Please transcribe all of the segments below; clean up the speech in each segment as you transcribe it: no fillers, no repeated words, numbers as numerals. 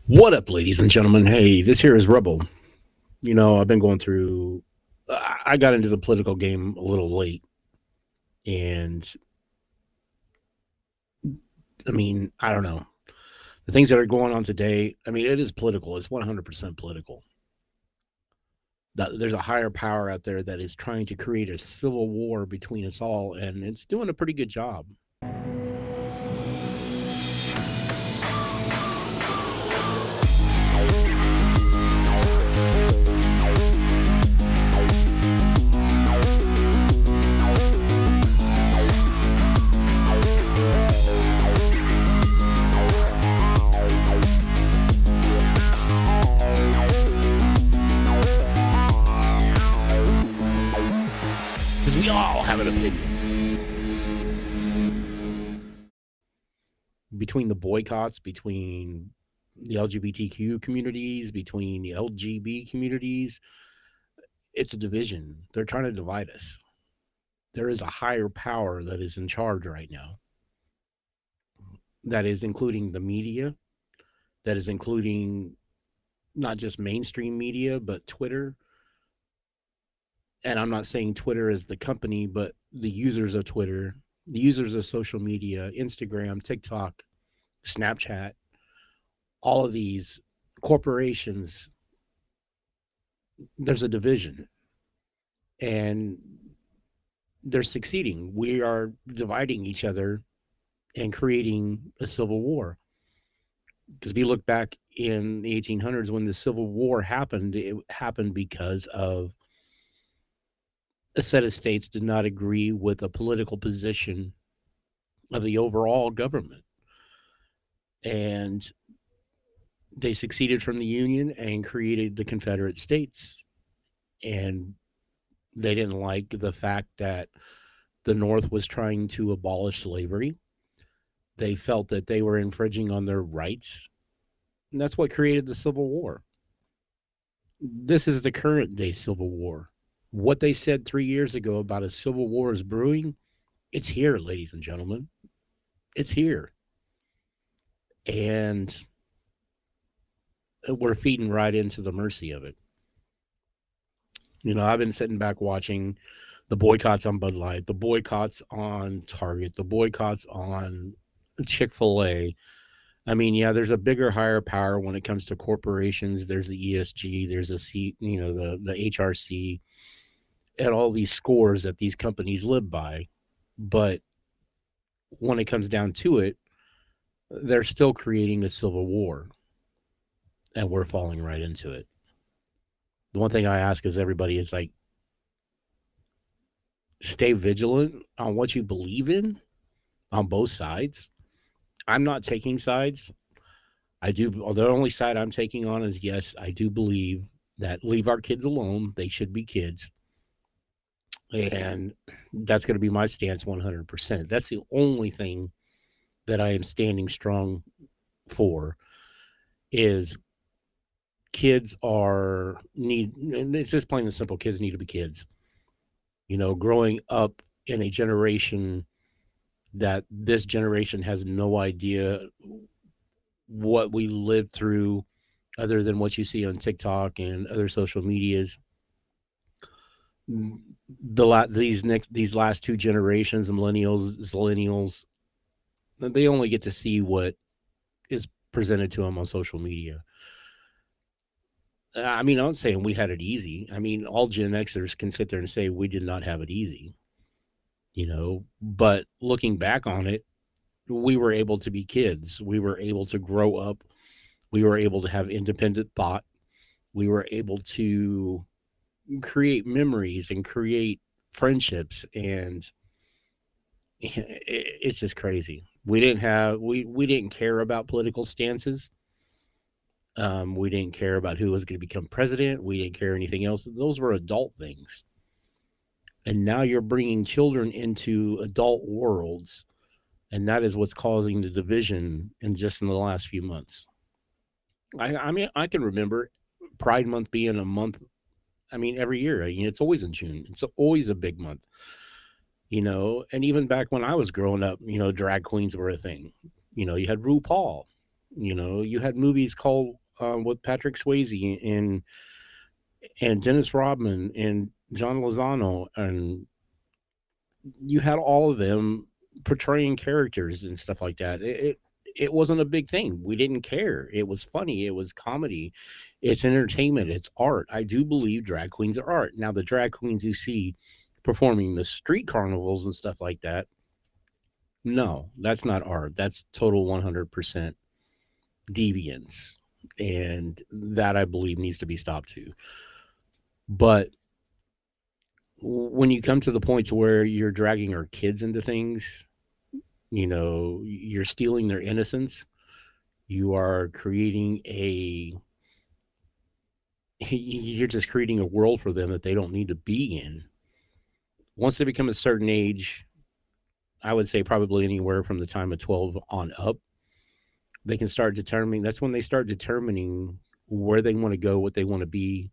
What up, ladies and gentlemen? Hey, this here is Rebel. I've been going through. I got into the political game a little late, and I don't know the things that are going on today. It is political. It's 100% political. There's a higher power out there that is trying to create a civil war between us all, and it's doing a pretty good job. Because we all have an opinion. Between the boycotts, between the LGBTQ communities, between the LGB communities, it's a division. They're trying to divide us. There is a higher power that is in charge right now, that is including the media, that is including not just mainstream media, but Twitter. And I'm not saying Twitter is the company, but the users of Twitter, the users of social media, Instagram, TikTok, Snapchat, all of these corporations, there's a division and they're succeeding. We are dividing each other and creating a civil war. Because if you look back in the 1800s when the Civil War happened, it happened because of a set of states did not agree with a political position of the overall government. And they succeeded from the Union and created the Confederate States. And they didn't like the fact that the North was trying to abolish slavery. They felt that they were infringing on their rights. And that's what created the Civil War. This is the current day Civil War. What they said 3 years ago about a civil war is brewing, it's here, ladies and gentlemen. It's here. And we're feeding right into the mercy of it. I've been sitting back watching the boycotts on Bud Light, the boycotts on Target, the boycotts on Chick-fil-A. Yeah, there's a bigger, higher power when it comes to corporations. There's the ESG, there's the HRC, and all these scores that these companies live by. But when it comes down to it, they're still creating a civil war, and we're falling right into it. The one thing I ask is everybody is like, stay vigilant on what you believe in on both sides. I'm not taking sides. I do. The only side I'm taking on is yes, I do believe that leave our kids alone. They should be kids. And that's going to be my stance 100%. That's the only thing that I am standing strong for is kids it's just plain and simple, kids need to be kids. Growing up in a generation that this generation has no idea what we lived through other than what you see on TikTok and other social medias. These last two generations, the millennials, zillennials, they only get to see what is presented to them on social media. I'm not saying we had it easy. All Gen Xers can sit there and say we did not have it easy, but looking back on it, we were able to be kids. We were able to grow up. We were able to have independent thought. We were able to create memories and create friendships, and it's just crazy. We didn't care about political stances. We didn't care about who was going to become president. We didn't care anything else. Those were adult things. And now you're bringing children into adult worlds, and that is what's causing the division in the last few months. I can remember Pride Month being a month. Every year. It's always in June. It's always a big month. And even back when I was growing up, drag queens were a thing. You had RuPaul. You know, you had movies called with Patrick Swayze and Dennis Rodman and John Lozano, and you had all of them portraying characters and stuff like that. It wasn't a big thing. We didn't care. It was funny. It was comedy. It's entertainment. It's art. I do believe drag queens are art. Now, the drag queens you see performing the street carnivals and stuff like that, no, that's not art. That's total 100% deviance. And that I believe needs to be stopped too. But when you come to the point to where you're dragging our kids into things, you know, you're stealing their innocence. You are creating a you're just creating a world for them that they don't need to be in. Once they become a certain age, I would say probably anywhere from the time of 12 on up, they can start determining. That's when they start determining where they want to go, what they want to be,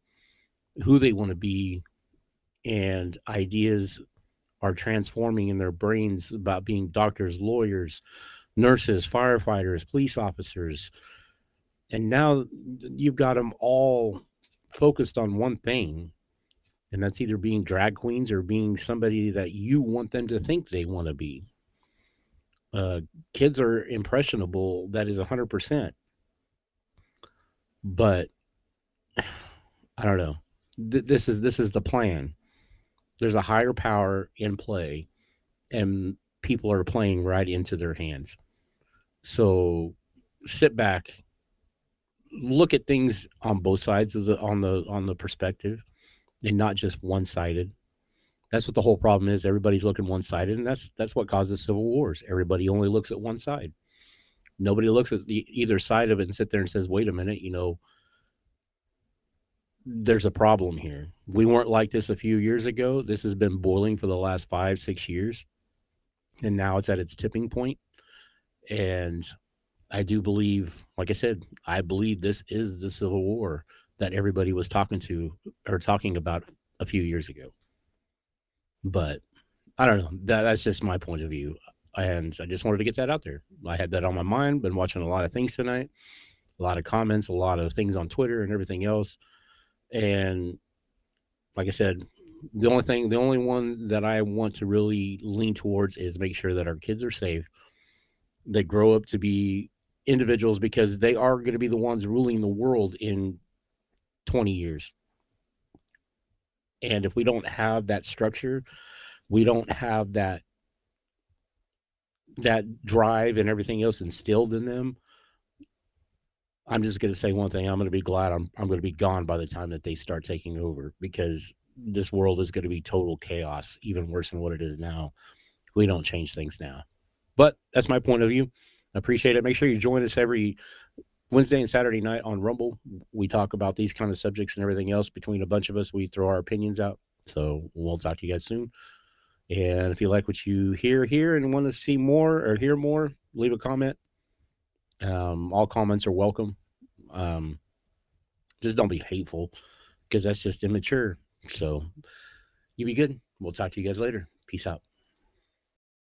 who they want to be, and ideas are transforming in their brains about being doctors, lawyers, nurses, firefighters, police officers. And now you've got them all focused on one thing, and that's either being drag queens or being somebody that you want them to think they want to be. Uh, Kids are impressionable. That is 100%. But I don't know. This is the plan. There's a higher power in play, and people are playing right into their hands. So sit back, look at things on both sides of the perspective, and not just one sided. That's what the whole problem is. Everybody's looking one sided, and that's what causes civil wars. Everybody only looks at one side. Nobody looks at either side of it and sit there and says, "Wait a minute, you know, there's a problem here. We weren't like this a few years ago. This has been boiling for the last 5, 6 years, and now it's at its tipping point." And I do believe, like I said, I believe this is the civil war that everybody was talking about a few years ago. But I don't know. That's just my point of view. And I just wanted to get that out there. I had that on my mind. Been watching a lot of things tonight, a lot of comments, a lot of things on Twitter and everything else. And like I said, the only one that I want to really lean towards is make sure that our kids are safe. They grow up to be individuals because they are going to be the ones ruling the world in 20 years. And if we don't have that structure, we don't have that drive and everything else instilled in them. I'm just going to say one thing. I'm going to be glad I'm going to be gone by the time that they start taking over, because this world is going to be total chaos, even worse than what it is now. We don't change things now. But that's my point of view. I appreciate it. Make sure you join us every Wednesday and Saturday night on Rumble. We talk about these kind of subjects and everything else. Between a bunch of us, we throw our opinions out. So we'll talk to you guys soon. And if you like what you hear here and want to see more or hear more, leave a comment. All comments are welcome. Um, just don't be hateful, because that's just immature. So you be good. We'll talk to you guys later. Peace out.